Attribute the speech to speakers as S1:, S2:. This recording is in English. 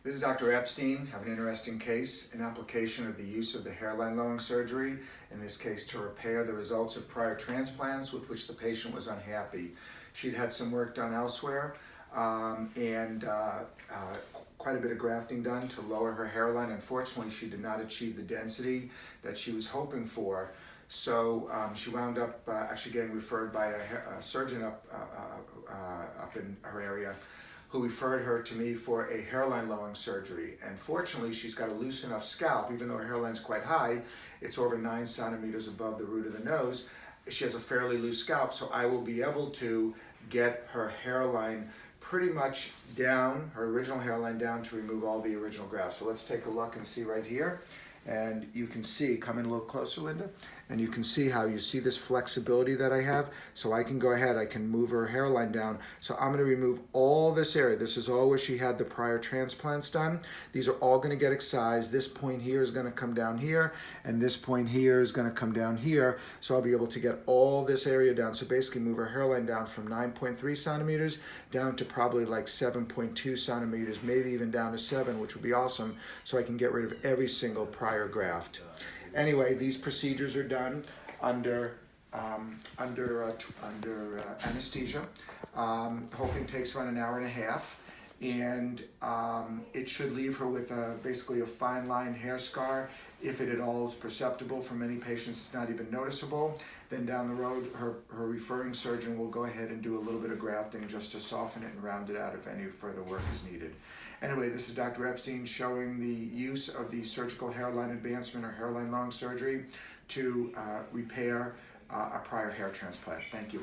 S1: This is Dr. Epstein. I have an interesting case, an application of the use of the hairline lowering surgery, in this case to repair the results of prior transplants with which the patient was unhappy. She'd had some work done elsewhere and quite a bit of grafting done to lower her hairline. Unfortunately, she did not achieve the density that she was hoping for. So she wound up actually getting referred by a surgeon up in her area, who referred her to me for a hairline lowering surgery. And fortunately, she's got a loose enough scalp, even though her hairline's quite high, it's over 9 centimeters above the root of the nose. She has a fairly loose scalp, so I will be able to get her hairline pretty much down, her original hairline down, to remove all the original grafts. So let's take a look and see right here. And you can see, come in a little closer, Linda, and you can see how you see this flexibility that I have. So I can go ahead, I can move her hairline down. So I'm gonna remove all this area. This is all where she had the prior transplants done. These are all gonna get excised. This point here is gonna come down here, and this point here is gonna come down here. So I'll be able to get all this area down. So basically move her hairline down from 9.3 centimeters down to probably like 7.2 centimeters, maybe even down to 7, which would be awesome. So I can get rid of every single prior graft. Anyway, these procedures are done under anesthesia. The whole thing takes around an hour and a half, and it should leave her with basically a fine line hair scar. If it at all is perceptible, for many patients it's not even noticeable. Then down the road, her referring surgeon will go ahead and do a little bit of grafting just to soften it and round it out if any further work is needed. Anyway, this is Dr. Epstein showing the use of the surgical hairline advancement or hairline lowering surgery to repair a prior hair transplant. Thank you.